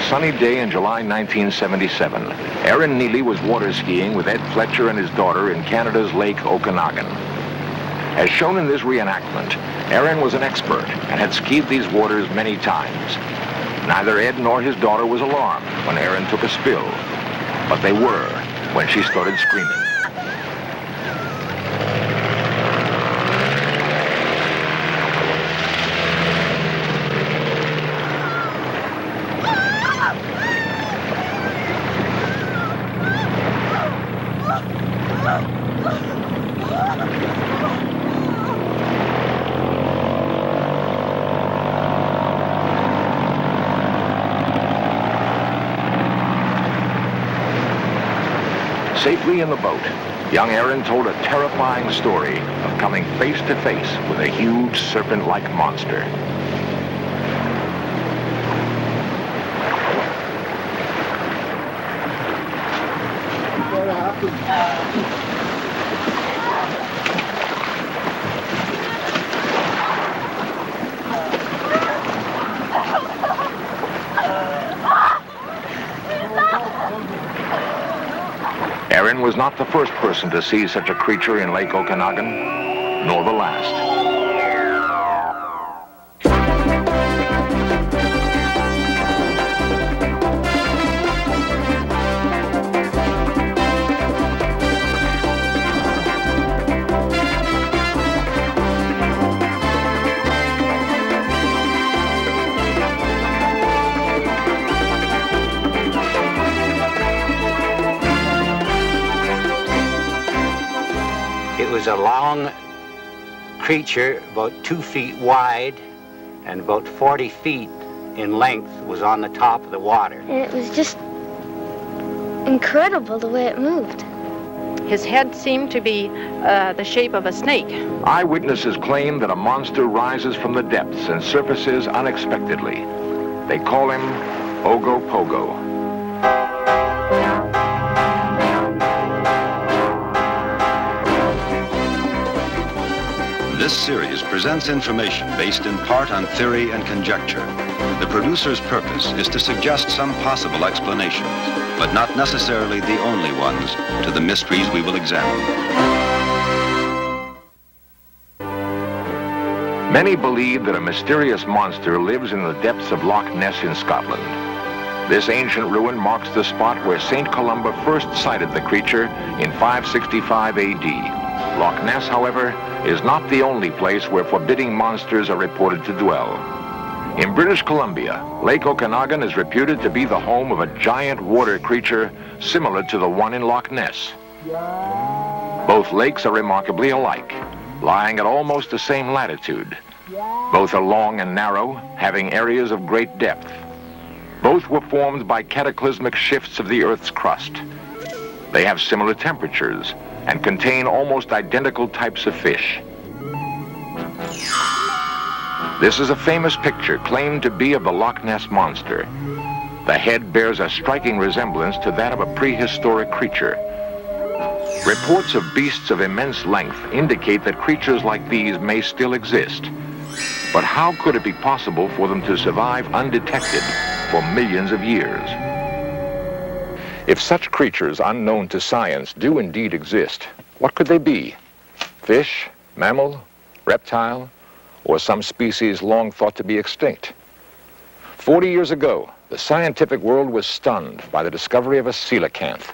sunny day in July 1977, Aaron Neely was water skiing with Ed Fletcher and his daughter in Canada's Lake Okanagan. As shown in this reenactment, Aaron was an expert and had skied these waters many times. Neither Ed nor his daughter was alarmed when Aaron took a spill, but they were when she started screaming. Safely in the boat, young Aaron told a terrifying story of coming face to face with a huge serpent-like monster. Aaron was not the first person to see such a creature in Lake Okanagan, nor the last. It was a long creature, about 2 feet wide and about 40 feet in length, was on the top of the water. And it was just incredible the way it moved. His head seemed to be the shape of a snake. Eyewitnesses claim that a monster rises from the depths and surfaces unexpectedly. They call him Ogopogo. This series presents information based in part on theory and conjecture. The producer's purpose is to suggest some possible explanations, but not necessarily the only ones, to the mysteries we will examine. Many believe that a mysterious monster lives in the depths of Loch Ness in Scotland. This ancient ruin marks the spot where St. Columba first sighted the creature in 565 AD. Loch Ness, however, is not the only place where forbidding monsters are reported to dwell. In British Columbia, Lake Okanagan is reputed to be the home of a giant water creature similar to the one in Loch Ness. Both lakes are remarkably alike, lying at almost the same latitude. Both are long and narrow, having areas of great depth. Both were formed by cataclysmic shifts of the Earth's crust. They have similar temperatures and contain almost identical types of fish. This is a famous picture claimed to be of the Loch Ness Monster. The head bears a striking resemblance to that of a prehistoric creature. Reports of beasts of immense length indicate that creatures like these may still exist. But how could it be possible for them to survive undetected for millions of years? If such creatures unknown to science do indeed exist, what could they be? Fish, mammal, reptile, or some species long thought to be extinct? 40 years ago, the scientific world was stunned by the discovery of a coelacanth,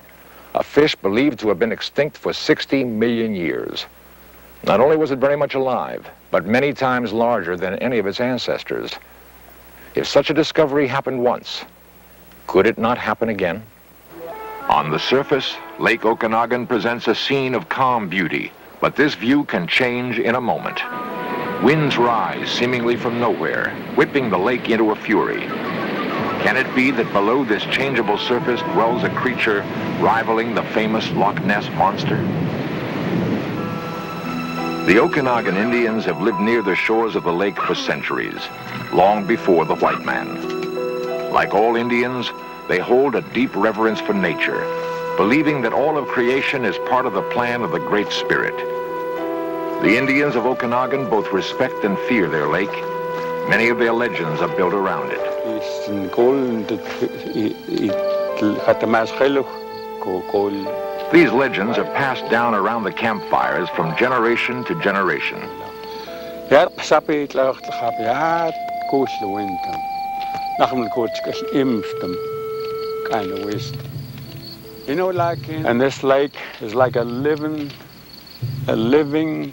a fish believed to have been extinct for 60 million years. Not only was it very much alive, but many times larger than any of its ancestors. If such a discovery happened once, could it not happen again? On the surface, Lake Okanagan presents a scene of calm beauty, but this view can change in a moment. Winds rise seemingly from nowhere, whipping the lake into a fury. Can it be that below this changeable surface dwells a creature rivaling the famous Loch Ness Monster? The Okanagan Indians have lived near the shores of the lake for centuries, long before the white man. Like all Indians, they hold a deep reverence for nature, believing that all of creation is part of the plan of the Great Spirit. The Indians of Okanagan both respect and fear their lake, Many of their legends are built around it. These legends are passed down around the campfires from generation to generation. You know, and this lake is like a living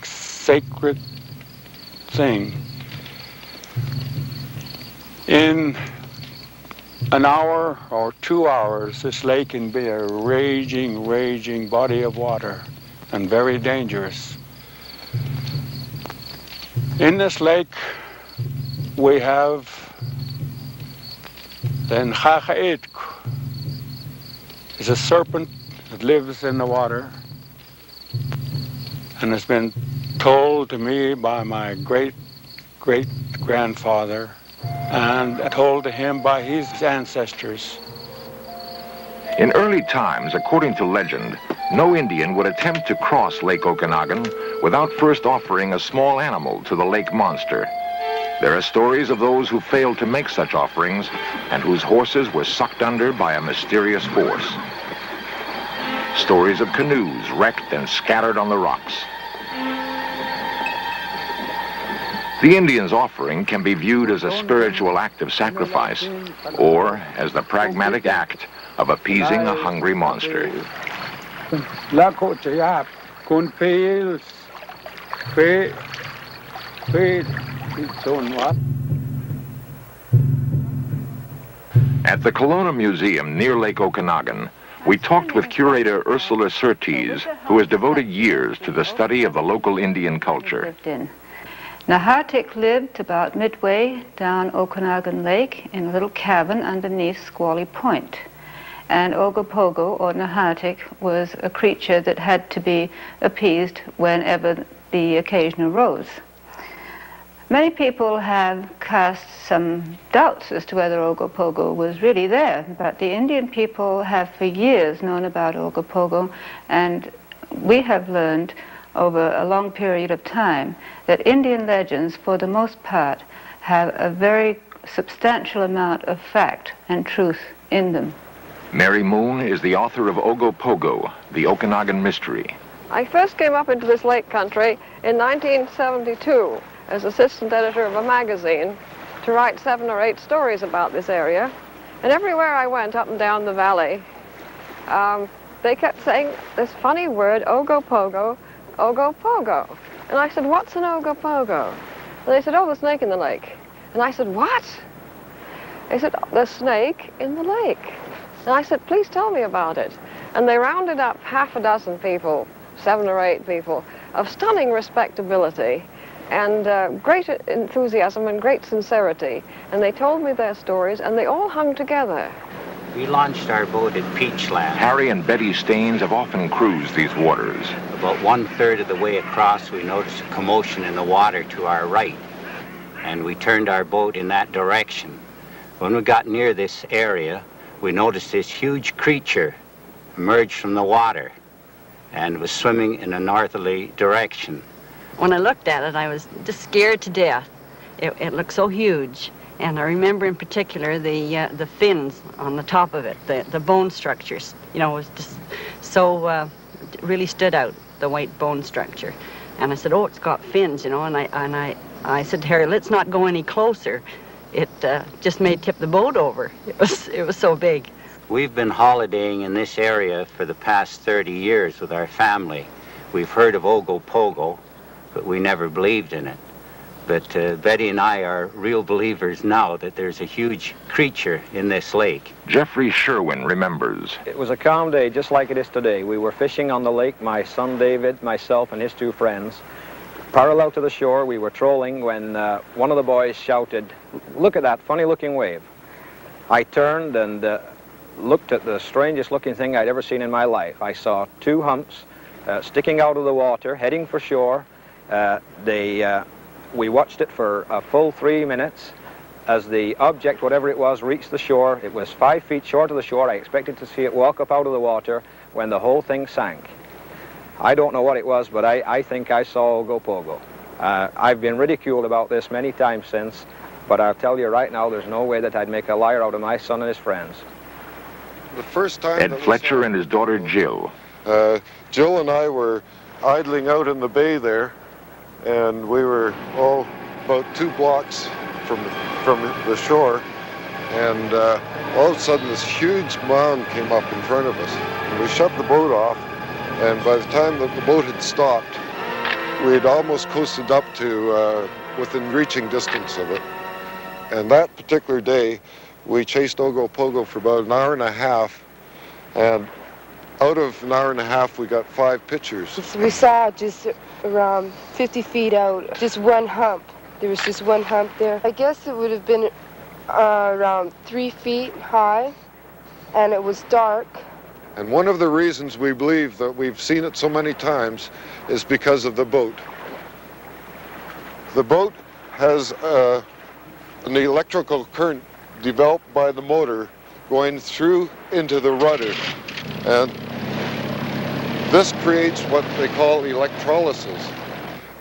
sacred thing. In an hour or 2 hours, this lake can be a raging body of water, and very dangerous. In this lake, we have the Nchacha'itk. It's a serpent that lives in the water, and it's been told to me by my great-grandfather, and told to him by his ancestors. In early times, according to legend, no Indian would attempt to cross Lake Okanagan without first offering a small animal to the lake monster. There are stories of those who failed to make such offerings and whose horses were sucked under by a mysterious force. Stories of canoes wrecked and scattered on the rocks. The Indian's offering can be viewed as a spiritual act of sacrifice or as the pragmatic act of appeasing a hungry monster. At the Kelowna Museum near Lake Okanagan, we talked with curator Ursula Surtees, who has devoted years to the study of the local Indian culture. Nahatik lived about midway down Okanagan Lake in a little cabin underneath Squally Point. And Ogopogo, or Nahatik, was a creature that had to be appeased whenever the occasion arose. Many people have cast some doubts as to whether Ogopogo was really there, but the Indian people have for years known about Ogopogo, and we have learned over a long period of time that Indian legends, for the most part, have a very substantial amount of fact and truth in them. Mary Moon is the author of Ogopogo, the Okanagan Mystery. I first came up into this lake country in 1972 as assistant editor of a magazine to write 7 or 8 stories about this area. And everywhere I went up and down the valley, they kept saying this funny word, Ogopogo, Ogopogo. And I said, what's an Ogopogo? And they said, oh, the snake in the lake. And I said, what? They said, the snake in the lake. And I said, please tell me about it. And they rounded up half a dozen people, 7 or 8 people, of stunning respectability and great enthusiasm and great sincerity. And they told me their stories, and they all hung together. We launched our boat at Peachland. Harry and Betty Staines have often cruised these waters. About 1/3 of the way across, we noticed a commotion in the water to our right, and we turned our boat in that direction. When we got near this area, we noticed this huge creature emerge from the water and was swimming in a northerly direction. When I looked at it, I was just scared to death. It looked so huge. And I remember in particular the fins on the top of it, the bone structures. You know, it was just so, really stood out, the white bone structure. And I said, oh, it's got fins, you know, and I said to Harry, let's not go any closer. It just may tip the boat over. It was so big. We've been holidaying in this area for the past 30 years with our family. We've heard of Ogopogo, but we never believed in it. But Betty and I are real believers now that there's a huge creature in this lake. Jeffrey Sherwin remembers. It was a calm day, just like it is today. We were fishing on the lake, my son David, myself, and his 2 friends. Parallel to the shore, we were trolling when one of the boys shouted, "Look at that funny-looking wave." I turned and looked at the strangest-looking thing I'd ever seen in my life. I saw 2 humps sticking out of the water, heading for shore. We watched it for a full 3 minutes. As the object, whatever it was, reached the shore, it was 5 feet short of the shore. I expected to see it walk up out of the water when the whole thing sank. I don't know what it was, but I think I saw Ogopogo. I've been ridiculed about this many times since, But I'll tell you right now, there's no way that I'd make a liar out of my son and his friends. The first time Ed Fletcher and his daughter Jill. Jill and I were idling out in the bay there, and we were all about 2 blocks from the shore, and all of a sudden this huge mound came up in front of us, and we shut the boat off, and by the time that the boat had stopped, we had almost coasted up to within reaching distance of it. And that particular day, we chased Ogopogo for about an hour and a half, and out of an hour and a half, we got 5 pictures. We saw just around 50 feet out, just one hump. There was just one hump there. I guess it would have been around 3 feet high, and it was dark. And one of the reasons we believe that we've seen it so many times is because of the boat. The boat has an electrical current developed by the motor going through into the rudder, and this creates what they call electrolysis.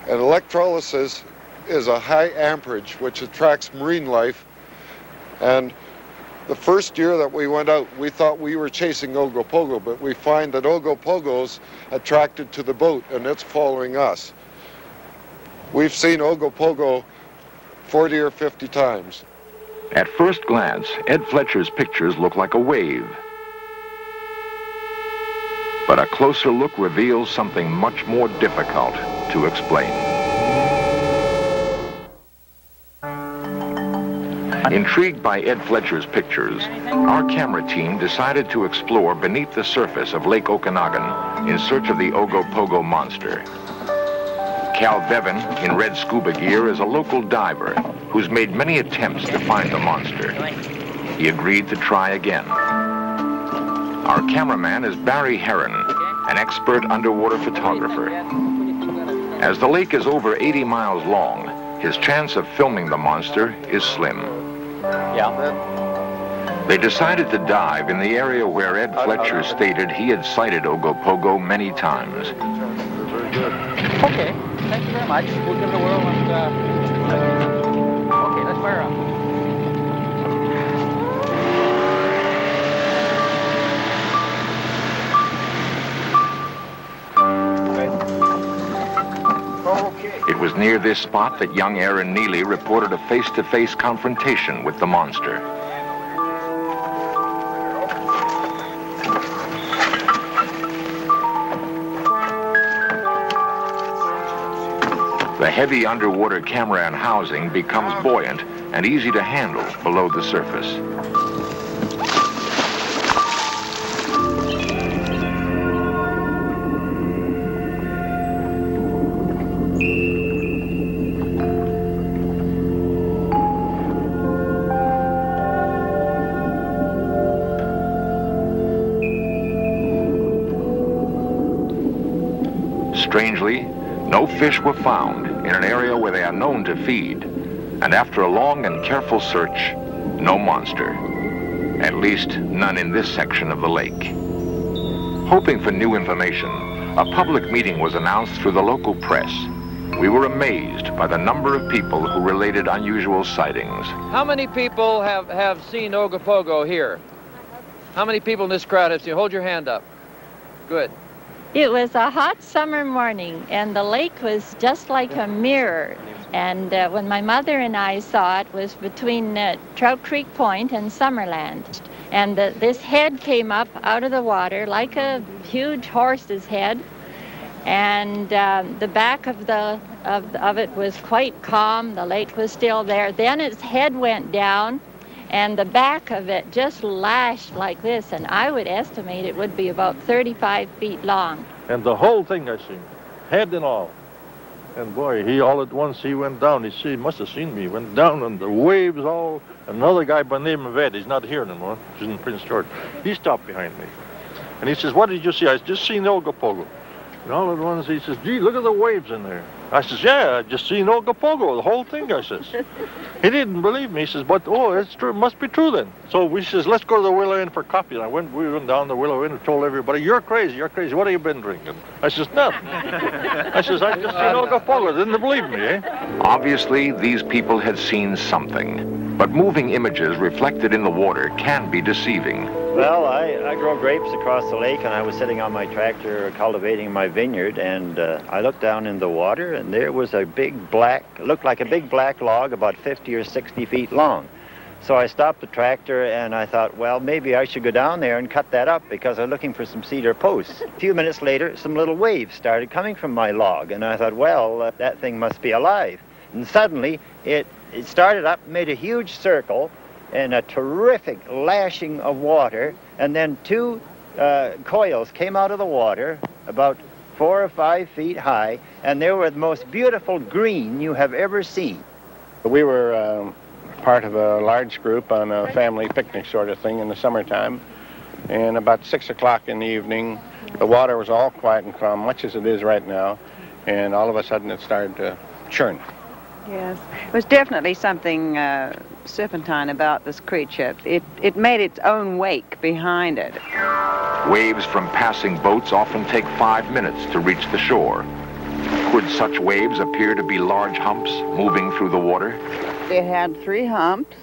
And electrolysis is a high amperage which attracts marine life, and the first year that we went out, we thought we were chasing Ogopogo, but we find that Ogopogo's attracted to the boat and it's following us. We've seen Ogopogo 40 or 50 times. At first glance, Ed Fletcher's pictures look like a wave. But a closer look reveals something much more difficult to explain. Intrigued by Ed Fletcher's pictures, our camera team decided to explore beneath the surface of Lake Okanagan in search of the Ogopogo monster. Cal Bevan, in red scuba gear, is a local diver who's made many attempts to find the monster. He agreed to try again. Our cameraman is Barry Heron, an expert underwater photographer. As the lake is over 80 miles long, his chance of filming the monster is slim. They decided to dive in the area where Ed Fletcher stated he had sighted Ogopogo many times. Okay, thank you very much. We'll give it a whirl and, okay, let's fire up. It was near this spot that young Aaron Neely reported a face-to-face confrontation with the monster. The heavy underwater camera and housing becomes buoyant and easy to handle below the surface. Strangely, no fish were found in an area where they are known to feed, and after a long and careful search, no monster. At least none in this section of the lake. Hoping for new information, a public meeting was announced through the local press. We were amazed by the number of people who related unusual sightings. How many people have seen Ogopogo here? How many people in this crowd have seen? Hold your hand up. Good. It was a hot summer morning, and the lake was just like a mirror. And when my mother and I saw it, was between Trout Creek Point and Summerland. And this head came up out of the water like a huge horse's head. And the back of it was quite calm. The lake was still there. Then its head went down, and the back of it just lashed like this, and I would estimate it would be about 35 feet long. And the whole thing I seen, head and all. And boy, he all at once, he went down. He must have seen me. Went down, and the waves all. Another guy by the name of Ed, he's not here anymore. He's in Prince George. He stopped behind me. And he says, what did you see? I just seen the Ogopogo. And all at once he says, gee, look at the waves in there. I says, yeah, I just seen Ogopogo, the whole thing, I says. He didn't believe me. He says, but, oh, it's true, it must be true then. So we says, let's go to the Willow Inn for coffee. And we went down the Willow Inn and told everybody, you're crazy. What have you been drinking? I says, nothing. I says, I just seen Ogopogo. Didn't believe me, eh? Obviously, these people had seen something. But moving images reflected in the water can be deceiving. Well, I grow grapes across the lake, and I was sitting on my tractor cultivating my vineyard, and I looked down in the water, and there was a big black, looked like a big black log about 50 or 60 feet long. So I stopped the tractor, and I thought, well, maybe I should go down there and cut that up because I'm looking for some cedar posts. A few minutes later, some little waves started coming from my log, and I thought, well, that thing must be alive. And suddenly, it started up, made a huge circle, and a terrific lashing of water, and then two coils came out of the water about 4 or 5 feet high, and they were the most beautiful green you have ever seen. We were part of a large group on a family picnic sort of thing in the summertime, and about 6 o'clock in the evening, the water was all quiet and calm, much as it is right now, and all of a sudden it started to churn. Yes, it was definitely something serpentine about this creature. It made its own wake behind it. Waves from passing boats often take 5 minutes to reach the shore. Could such waves appear to be large humps moving through the water? It had 3 humps,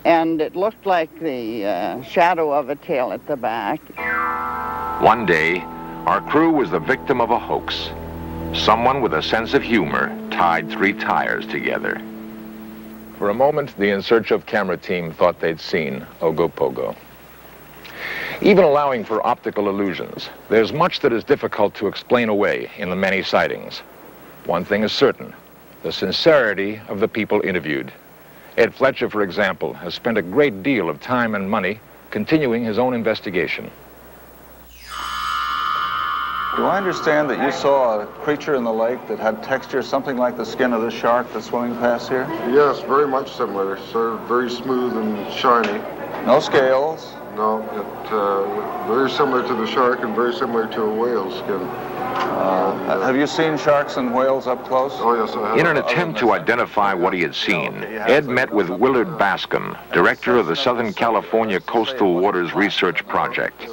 and it looked like the shadow of a tail at the back. One day, our crew was the victim of a hoax. Someone with a sense of humor tied 3 tires together. For a moment, the In Search of camera team thought they'd seen Ogopogo. Even allowing for optical illusions, there's much that is difficult to explain away in the many sightings. One thing is certain, the sincerity of the people interviewed. Ed Fletcher, for example, has spent a great deal of time and money continuing his own investigation. Do I understand that you saw a creature in the lake that had texture something like the skin of this shark that's swimming past here? Yes, very much similar, sir. Very smooth and shiny. No scales? No, very similar to the shark and very similar to a whale skin. Have you seen sharks and whales up close? Oh, yes, I have. In an attempt to identify what he had seen, Ed met with Willard Bascom, director of the Southern California Coastal Waters Research Project.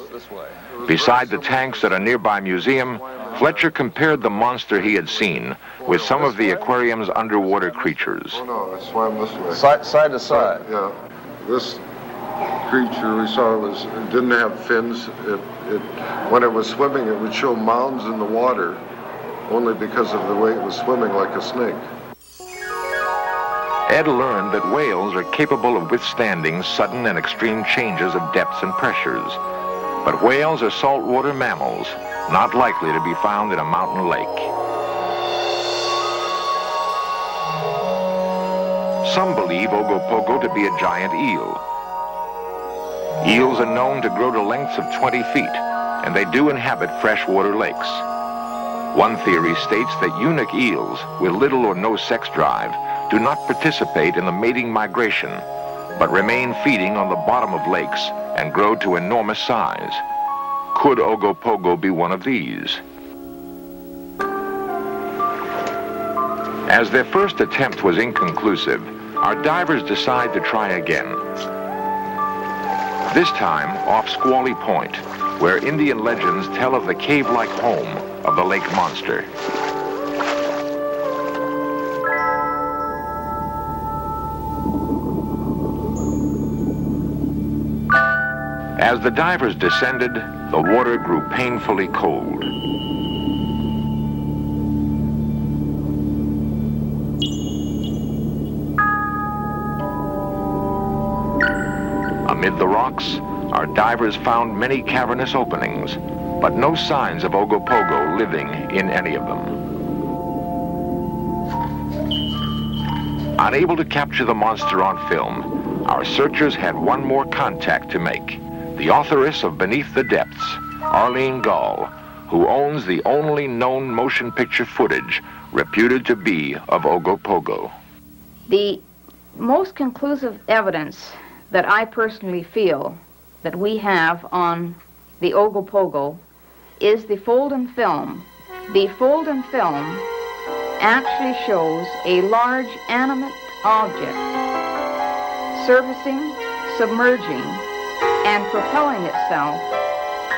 Beside the tanks at a nearby museum, Fletcher compared the monster he had seen with some of the aquarium's underwater creatures. Oh, no, it swam this way. Side to side? Yeah. This creature we saw it didn't have fins. When it was swimming, it would show mounds in the water, only because of the way it was swimming like a snake. Ed learned that whales are capable of withstanding sudden and extreme changes of depths and pressures. But whales are saltwater mammals, not likely to be found in a mountain lake. Some believe Ogopogo to be a giant eel. Eels are known to grow to lengths of 20 feet, and they do inhabit freshwater lakes. One theory states that eunuch eels with little or no sex drive do not participate in the mating migration, but remain feeding on the bottom of lakes and grow to enormous size. Could Ogopogo be one of these? As their first attempt was inconclusive, our divers decide to try again. This time off Squally Point, where Indian legends tell of the cave-like home of the lake monster. As the divers descended, the water grew painfully cold. Amid the rocks, our divers found many cavernous openings, but no signs of Ogopogo living in any of them. Unable to capture the monster on film, our searchers had one more contact to make. The authoress of Beneath the Depths, Arlene Gall, who owns the only known motion picture footage reputed to be of Ogopogo. The most conclusive evidence that I personally feel that we have on the Ogopogo is the fold and film. The fold and film actually shows a large animate object surfacing, submerging, and propelling itself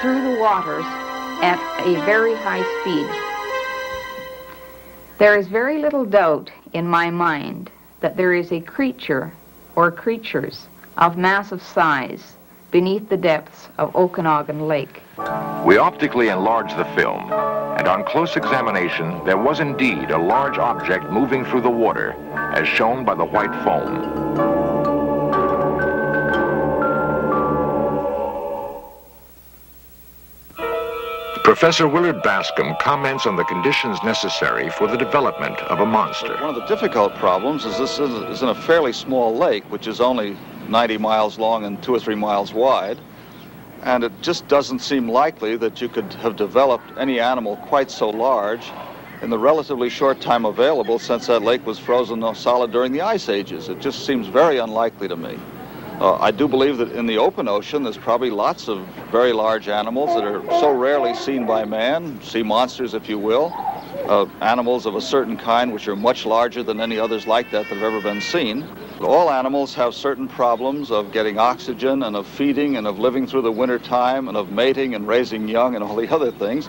through the waters at a very high speed. There is very little doubt in my mind that there is a creature or creatures of massive size beneath the depths of Okanagan Lake. We optically enlarged the film, and on close examination, there was indeed a large object moving through the water, as shown by the white foam. Professor Willard Bascom comments on the conditions necessary for the development of a monster. One of the difficult problems is this is in a fairly small lake, which is only 90 miles long and 2 or 3 miles wide. And it just doesn't seem likely that you could have developed any animal quite so large in the relatively short time available since that lake was frozen solid during the ice ages. It just seems very unlikely to me. I do believe that in the open ocean there's probably lots of very large animals that are so rarely seen by man, sea monsters if you will, animals of a certain kind which are much larger than any others like that have ever been seen. All animals have certain problems of getting oxygen and of feeding and of living through the winter time and of mating and raising young and all the other things.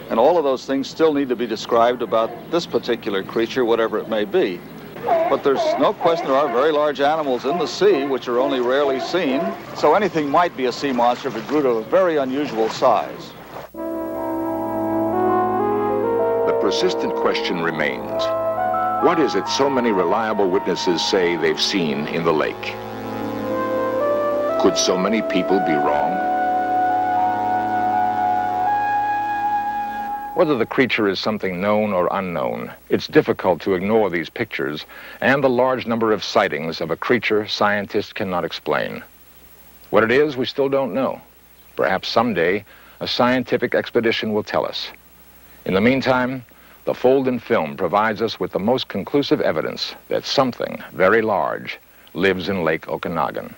And all of those things still need to be described about this particular creature, whatever it may be. But there's no question there are very large animals in the sea which are only rarely seen. So anything might be a sea monster if it grew to a very unusual size. The persistent question remains. What is it so many reliable witnesses say they've seen in the lake? Could so many people be wrong? Whether the creature is something known or unknown, it's difficult to ignore these pictures and the large number of sightings of a creature scientists cannot explain. What it is, we still don't know. Perhaps someday, a scientific expedition will tell us. In the meantime, the fold-in film provides us with the most conclusive evidence that something very large lives in Lake Okanagan.